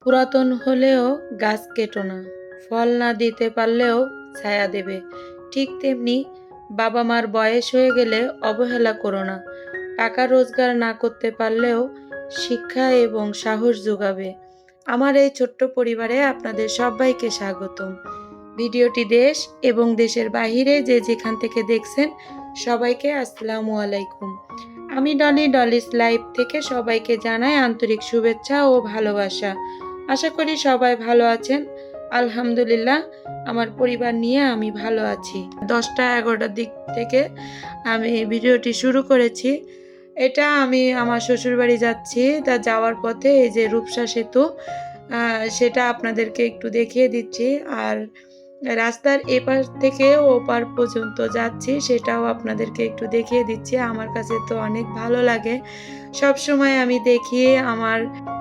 পুরাতন হলেও গাছ কেটো না, ফল না দিতে পারলেও ছায়া দেবে। ঠিক তেমনি বাবা মার বয়স হয়ে গেলে অবহেলা করো না। টাকা রোজগার না করতে পারলেও শিক্ষা এবং সাহস যোগাবে। আমার এই ছোট্ট পরিবারে আপনাদের সবাইকে স্বাগতম। ভিডিওটি দেশ এবং দেশের বাহিরে যে যেখান থেকে দেখছেন সবাইকে আসসালামু আলাইকুম। আমি ডলিস লাইভ থেকে সবাইকে জানাই আন্তরিক শুভেচ্ছা ও ভালোবাসা। আশা করি সবাই ভালো আছেন। আলহামদুলিল্লাহ, আমার পরিবার নিয়ে আমি ভালো আছি। 10টা-11টার দিক থেকে আমি ভিডিওটি শুরু করেছি। এটা আমি আমার শ্বশুরবাড়ি যাচ্ছি, তা যাওয়ার পথে এই যে রূপসা সেতু, সেটা আপনাদেরকে একটু দেখিয়ে দিচ্ছি। আর রাস্তার এপার থেকে ওপার পর্যন্ত যাচ্ছি, সেটাও আপনাদেরকে একটু দেখিয়ে দিচ্ছি। আমার কাছে তো অনেক ভালো লাগে, সব সময় আমি দেখি,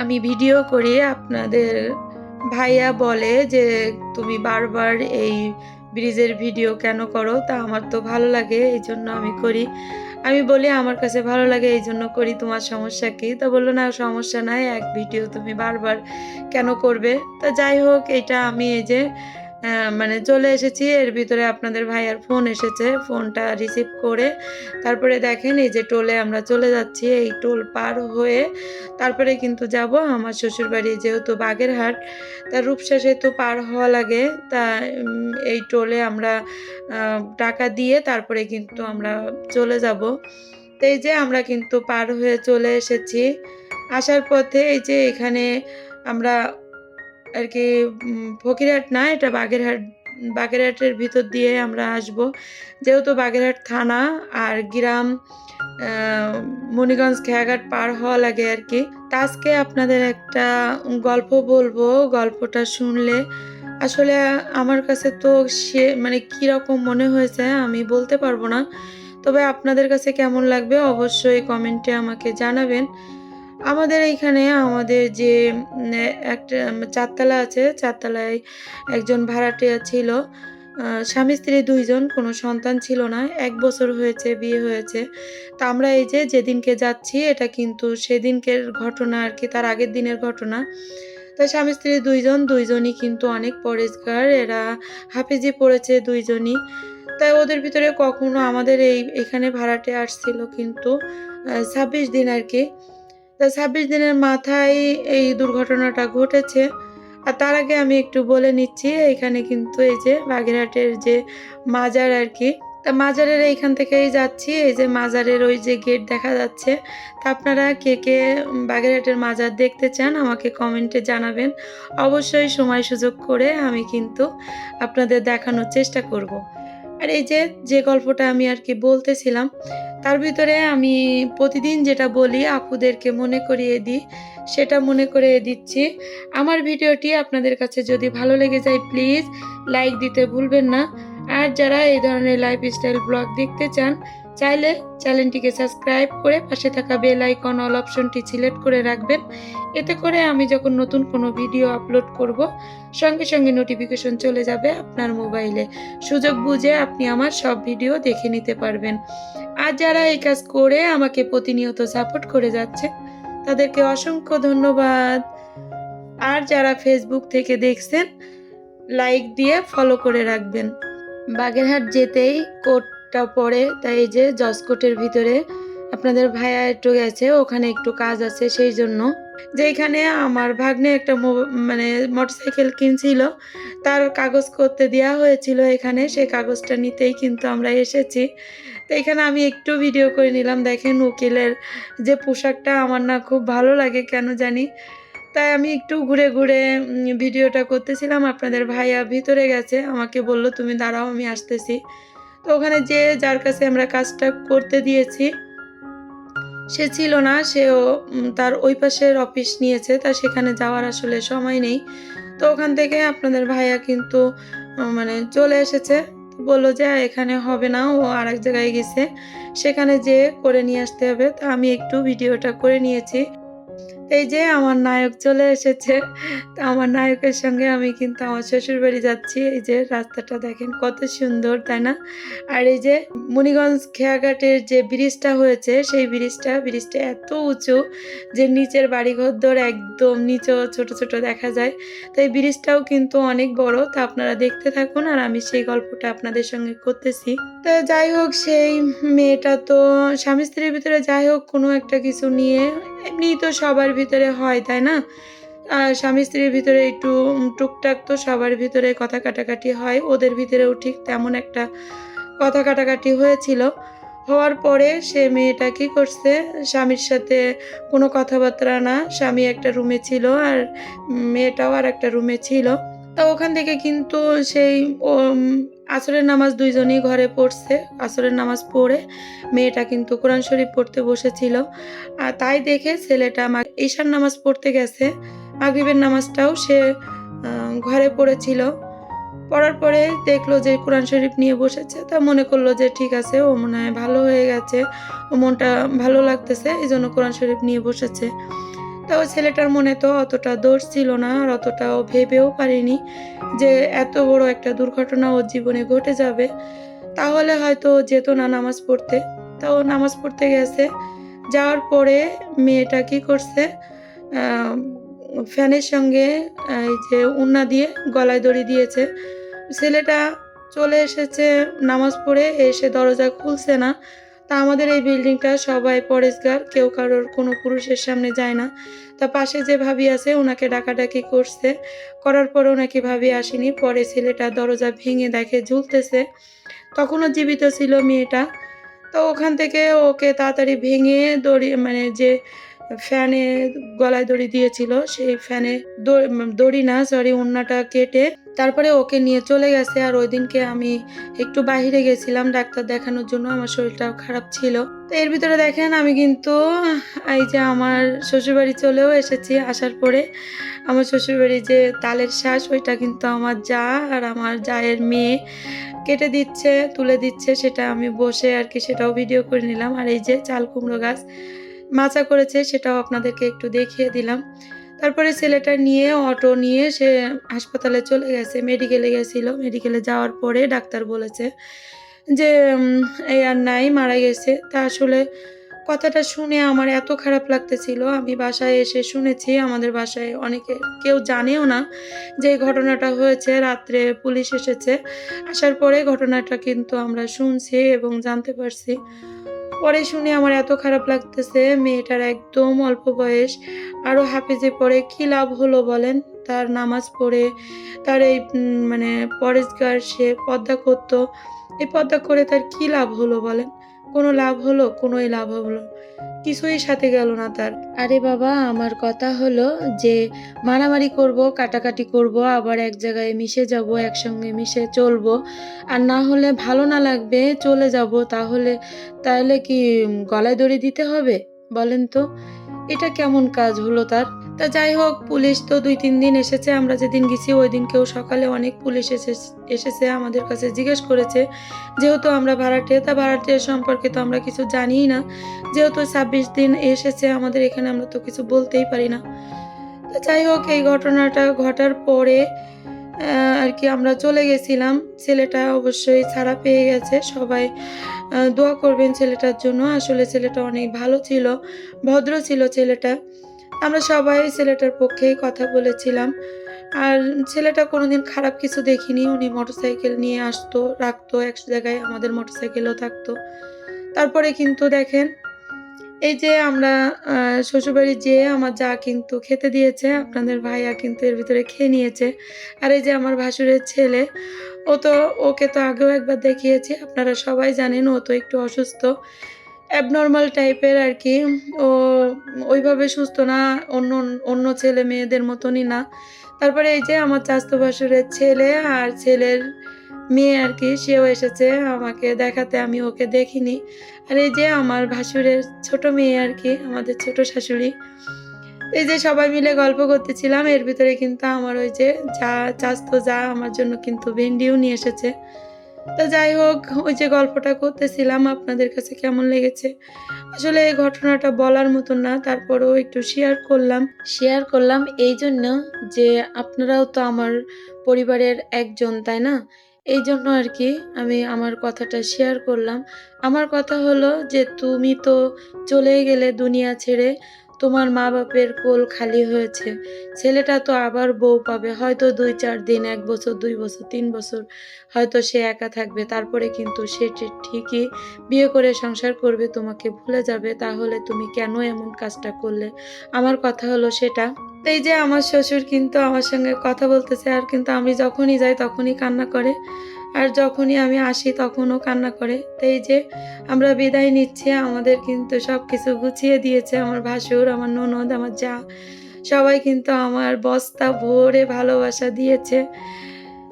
আমি ভিডিও করি। আপনাদের ভাইয়া বলে যে তুমি বারবার এই ব্রিজের ভিডিও কেন করো, তা আমার তো ভালো লাগে এই জন্য আমি করি। আমি বলি আমার কাছে ভালো লাগে এই জন্য করি, তোমার সমস্যা কি? তা বললো না, সমস্যা নাই, এক ভিডিও তুমি বারবার কেন করবে। তা যাই হোক, এটা আমি এই যে মানে চলে এসেছি। এর ভিতরে আপনাদের ভাইয়ার ফোন এসেছে, ফোনটা রিসিভ করে তারপরে দেখেন এই যে টোলে আমরা চলে যাচ্ছি। এই টোল পার হয়ে তারপরে কিন্তু যাব আমার শ্বশুরবাড়ি, যেহেতু বাগেরহাট, তা রূপসা সেতু পার হওয়া লাগে। তা এই টোলে আমরা টাকা দিয়ে তারপরে কিন্তু আমরা চলে যাব। তো এই যে আমরা কিন্তু পার হয়ে চলে এসেছি। আসার পথে এই যে এখানে আমরা আর কি ফকিরহাট না, এটা বাগেরহাটের ভিতর দিয়ে আমরা আসব, যেহেতু বাগেরহাট থানা আর গ্রাম মণিগঞ্জ খেয়াঘাট পার হওয়া লাগে আর কি। তা আজকে আপনাদের একটা গল্প বলবো, গল্পটা শুনলে আসলে আমার কাছে তো সে মানে কীরকম মনে হয়েছে আমি বলতে পারবো না, তবে আপনাদের কাছে কেমন লাগবে অবশ্যই কমেন্টে আমাকে জানাবেন। আমাদের এইখানে আমাদের যে একটা 4তলা আছে, 4তলায় একজন ভাড়াটিয়া ছিল। স্বামী স্ত্রী 2জন, কোনো সন্তান ছিল না। 1 বছর হয়েছে বিয়ে হয়েছে। তা আমরা এই যে যেদিনকে যাচ্ছি এটা কিন্তু সেদিনকের ঘটনা আর কি, তার আগের দিনের ঘটনা। তো স্বামী স্ত্রী 2জন, 2জনই কিন্তু অনেক পরেশগার, এরা হাফিজি পড়েছে 2জনই। তাই ওদের ভিতরে কখনো আমাদের এখানে ভাড়াটে আসছিল কিন্তু 26 দিন আর কি। তা 26 দিনের মাথায় এই দুর্ঘটনাটা ঘটেছে। আর তার আগে আমি একটু বলে নিচ্ছি, এখানে কিন্তু এই যে বাগেরহাটের যে মাজার আর কি, তা মাজারের এইখান থেকেই যাচ্ছি। এই যে মাজারের ওই যে গেট দেখা যাচ্ছে। তা আপনারা কে কে বাগেরহাটের মাজার দেখতে চান আমাকে কমেন্টে জানাবেন। অবশ্যই সময় সুযোগ করে আমি কিন্তু আপনাদের দেখানোর চেষ্টা করব। আর এই যে গল্পটা আমি আর কি বলতেছিলাম, তার ভিতরে আমি প্রতিদিন যেটা বলি আপুদেরকে মনে করিয়ে দিই, সেটা মনে করিয়ে দিচ্ছি। আমার ভিডিওটি আপনাদের কাছে যদি ভালো লেগে যায় প্লিজ লাইক দিতে ভুলবেন না। আর যারা এই ধরনের লাইফস্টাইল ব্লগ দেখতে চান চাইলে চ্যানেলটিকে সাবস্ক্রাইব করে পাশে থাকা বেল আইকন অল অপশনটি সিলেক্ট করে রাখবেন। এতে করে আমি যখন নতুন কোনো ভিডিও আপলোড করব সঙ্গে সঙ্গে নোটিফিকেশন চলে যাবে আপনার মোবাইলে। সুযোগ বুঝে আপনি আমার সব ভিডিও দেখে নিতে পারবেন। আর যারা এই কাজ করে আমাকে প্রতিনিয়ত সাপোর্ট করে যাচ্ছে তাদেরকে অসংখ্য ধন্যবাদ। আর যারা ফেসবুক থেকে দেখছেন লাইক দিয়ে ফলো করে রাখবেন। বাগেরহাট যেতেই কোর্টটা পড়ে, তাই এই যে জজ কোর্টের ভিতরে আপনাদের ভাইয়া একটু গেছে, ওখানে একটু কাজ আছে সেই জন্য। যে এখানে আমার ভাগ্নে একটা মানে মোটরসাইকেল কিনছিল, তার কাগজ করতে দেওয়া হয়েছিল এখানে, সেই কাগজটা নিতেই কিন্তু আমরা এসেছি। তো এখানে আমি একটু ভিডিও করে নিলাম। দেখেন উকিলের যে পোশাকটা আমার না খুব ভালো লাগে কেন জানি, তাই আমি একটু ঘুরে ঘুরে ভিডিওটা করতেছিলাম। আপনাদের ভাইয়া ভিতরে গেছে, আমাকে বলল তুমি দাঁড়াও আমি আসতেছি। তো ওখানে যে যার কাছে আমরা কাজটা করতে দিয়েছি সে ছিল না, সেও তার ওই পাশের অফিস নিয়েছে, তা সেখানে যাওয়ার আসলে সময় নেই। তো ওখান থেকে আপনাদের ভাইয়া কিন্তু মানে চলে এসেছে, বললো যে এখানে হবে না, ও আরেক জায়গায় গেছে, সেখানে যেয়ে করে নিয়ে আসতে হবে। তা আমি একটু ভিডিওটা করে নিয়েছি। এই যে আমার নায়ক চলে এসেছে। তো আমার নায়কের সঙ্গে আমি কিন্তু আমার শ্বশুরবাড়ি যাচ্ছি। এই যে রাস্তাটা দেখেন কত সুন্দর, তাই না? আর এই যে মুনিগঞ্জ খেয়াঘাটের যে ব্রিজটা হয়েছে, সেই ব্রিজটা এত উঁচু যে নিচের বাড়িঘরদোর একদম নিচেও ছোট, ছোট দেখা যায়। তো এই ব্রিজটাও কিন্তু অনেক বড়। তো আপনারা দেখতে থাকুন আর আমি সেই গল্পটা আপনাদের সঙ্গে করতেছি। তো যাই হোক, সেই মেয়েটা তো স্বামী-স্ত্রীর ভিতরে যাই হোক কোনো একটা কিছু নিয়ে এমনিই তো সবার ভিতরে হয়, তাই না? স্বামী-স্ত্রীর ভিতরে একটু টুকটাক তো সবার ভিতরে কথা কাটাকাটি হয়। ওদের ভিতরেও ঠিক তেমন একটা কথা কাটাকাটি হয়েছিল। হওয়ার পরে সে মেয়েটা কি করছে, স্বামীর সাথে কোনো কথাবার্তা না, স্বামী একটা রুমে ছিল আর মেয়েটাও আরেকটা রুমে ছিল। তো ওখান থেকে কিন্তু সেই আসরের নামাজ ২ জনই ঘরে পড়ছে। আসরের নামাজ পড়ে মেয়েটা কিন্তু কোরআন শরীফ পড়তে বসেছিল। তাই দেখে ছেলেটা ঈশার নামাজ পড়তে গেছে। মাগরিবের নামাজটাও সে ঘরে পড়েছিল। পড়ার পরে দেখলো যে কোরআন শরীফ নিয়ে বসেছে। তা মনে করলো যে ঠিক আছে, ও মনে হয় ভালো হয়ে গেছে। ওর মনটা ভালো লাগতেছে, এজন্য কোরআন শরীফ নিয়ে বসেছে। তা ওই ছেলেটার মনে তো অতটা দোষ ছিল না আর অতটা ও ভেবেও পারেনি যে এত বড় একটা দুর্ঘটনা ওর জীবনে ঘটে যাবে। তাহলে হয়তো ও যেত না নামাজ পড়তে। তা ও নামাজ পড়তে গেছে। যাওয়ার পরে মেয়েটা কি করছে, আ ফ্যানের সঙ্গে এই যে ওড়না দিয়ে গলায় দড়ি দিয়েছে। ছেলেটা চলে এসেছে নামাজ পড়ে, এসে দরজা খুলছে না। তা আমাদের এই বিল্ডিংটা সবাই পরেশগার, কেউ কারোর কোনো পুরুষের সামনে যায় না। তা পাশে যে ভাবি আছে ওনাকে ডাকাডাকি করছে। করার পরেও নাকি ভাবি আসেনি। পরে ছেলেটা দরজা ভেঙে দেখে ঝুলতেছে। তখনও জীবিত ছিল মেয়েটা। তো ওখান থেকে ওকে তাড়াতাড়ি ভেঙে দড়ি মানে যে ফ্যানে গলায় দড়ি দিয়েছিল, সেই ফ্যানে দড়ি না সরি ওড়নাটা কেটে তারপরে ওকে নিয়ে চলে গেছে। আর ওইদিনকে আমি একটু বাহিরে গেছিলাম ডাক্তার দেখানোর জন্য, আমার শরীরটাও খারাপ ছিল। তো এর ভিতরে দেখেন আমি কিন্তু এই যে আমার শ্বশুরবাড়ি চলেও এসেছি। আসার পরে আমার শ্বশুরবাড়ির যে তালের শ্বাস ওইটা কিন্তু আমার জা আর আমার জায়ের মেয়ে কেটে দিচ্ছে, তুলে দিচ্ছে। সেটা আমি বসে আরকি সেটাও ভিডিও করে নিলাম। আর এই যে চাল কুমড়ো গাছ মাচা করেছে সেটাও আপনাদেরকে একটু দেখিয়ে দিলাম। তারপরে ছেলেটা নিয়ে অটো নিয়ে সে হাসপাতালে চলে গেছে, মেডিকেলে গেছিল। মেডিকেলে যাওয়ার পরে ডাক্তার বলেছে যে এই আর নাই, মারা গেছে। তা আসলে কথাটা শুনে আমার এত খারাপ লাগতেছিল। আমি বাসায় এসে শুনেছি, আমাদের বাসায় অনেকে কেউ জানেও না যে এই ঘটনাটা হয়েছে। রাত্রে পুলিশ এসেছে। আসার পরে ঘটনাটা কিন্তু আমরা শুনছি এবং জানতে পারছি। পরে শুনে আমার এত খারাপ লাগতেছে। মেয়েটার একদম অল্প বয়স। আরও হাফেজে পড়ে কি লাভ হলো বলেন? তার নামাজ পড়ে, তার এই মানে পরেজগার সে পর্দা করত। এই পর্দা করে তার কি লাভ হলো বলেন? কোনো লাভ হলো? কোনোই লাভ হলো না। কিছুই সাথে গেল না তার। আরে বাবা, আমার কথা হলো যে মারামারি করব, কাটাকাটি করব, আবার এক জায়গায় মিশে যাব, একসঙ্গে মিশে চলবো। আর না হলে ভালো না লাগবে চলে যাব, তাহলে কি গলায় দড়ি দিতে হবে? বলেন তো? এটা কেমন কাজ হলো তার? তা যাই হোক, পুলিশ তো ২-৩ দিন এসেছে। আমরা যেদিন গেছি ওইদিনকেও সকালে অনেক পুলিশ এসেছে আমাদের কাছে জিজ্ঞেস করেছে। যেহেতু আমরা ভাড়াটে, তা ভাড়াটে সম্পর্কে তো আমরা কিছু জানিই না। যেহেতু ২৬ দিন এসেছে আমাদের এখানে, আমরা তো কিছু বলতেই পারি না। তো যাই হোক, এই ঘটনাটা ঘটার পরে আরকি আমরা চলে গেছিলাম। ছেলেটা অবশ্যই ছাড়া পেয়ে গেছে। সবাই দোয়া করবেন ছেলেটার জন্য। আসলে ছেলেটা অনেক ভালো ছিল, ভদ্র ছিল ছেলেটা। আমরা সবাই ছেলেটার পক্ষেই কথা বলেছিলাম। আর ছেলেটা কোনোদিন খারাপ কিছু দেখিনি। উনি মোটরসাইকেল নিয়ে আসতো, রাখতো এক জায়গায়, আমাদের মোটরসাইকেলও থাকতো। তারপরে কিন্তু দেখেন, এই যে আমরা আ শ্বশুরবাড়ি যেয়ে আমার যা কিন্তু খেতে দিয়েছে, আপনাদের ভাইয়া কিন্তু এর ভিতরে খেয়ে নিয়েছে। আর এই যে আমার ভাসুরের ছেলে, ওকে তো আগেও একবার দেখিয়েছি। আপনারা সবাই জানেন ও তো একটু অসুস্থ। অ্যাবনরমাল টাইপের আরকি। ও ওইভাবে সুস্থ না, অন্য ছেলে-মেয়েদের মতনই না। তারপরে এই যে আমার চাচাতো ভাসুরের ছেলে আর ছেলের মেয়ে আরকি, সেও এসেছে আমাকে দেখাতে, আমি ওকে দেখিনি। আর এই যে আমার ভাসুরের ছোট মেয়ে আরকি, আমাদের ছোট শাশুড়ি। এই যে সবাই মিলে গল্প করতেছিলাম, এর ভিতরে কিন্তু আমার ওই যে চাচাতো আমার জন্য কিন্তু ভেন্ডিও নিয়ে এসেছে। তো যাই হোক, ওই যে গল্পটা করতেছিলাম আপনাদের কাছে কেমন লেগেছে? আসলে এই ঘটনাটা বলার মতন না, তারপরেও একটু শেয়ার করলাম। শেয়ার করলাম এইজন্য যে আপনারাও তো আমার পরিবারের একজন, তাই না? এইজন্য আরকি আমি আমার কথাটা শেয়ার করলাম। আমার কথা হলো যে তুমি তো চলেই গেলে দুনিয়া ছেড়ে। তোমার মা-বাপের কোল খালি হয়েছে। ছেলেটা তো আবার বউ পাবে। হয়তো ২-৪ দিন, ১ বছর, ২ বছর, ৩ বছর হয়তো সে একা থাকবে। তারপরে কিন্তু সে ঠিকই বিয়ে করে সংসার করবে, তোমাকে ভুলে যাবে। তাহলে তুমি কেন এমন কাজটা করলে? আমার কথা হলো সেটা। তো এই যে আমার শ্বশুর কিন্তু আমার সঙ্গে কথা বলতেছে, আর কিন্তু আমি যখনই যাই তখনই কান্না করে। আর যখনই আমি আসি তখনও কান্না করে। তো এই যে আমরা বিদায় নিচ্ছি, আমাদের কিন্তু সবকিছু গুছিয়ে দিয়েছে আমার ভাসুর, আমার ননদ, আমার জা। সবাই কিন্তু আমার বস্তা ভরে ভালোবাসা দিয়েছে।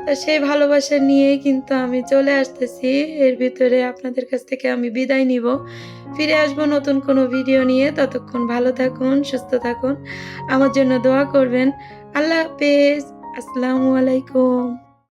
তো সেই ভালোবাসা নিয়েই কিন্তু আমি চলে আসতেছি। এর ভিতরে আপনাদের কাছ থেকে আমি বিদায় নিবো। ফিরে আসবো নতুন কোনো ভিডিও নিয়ে। ততক্ষণ ভালো থাকুন, সুস্থ থাকুন। আমার জন্য দোয়া করবেন। আল্লাহ হাফেজ। আসসালামু আলাইকুম।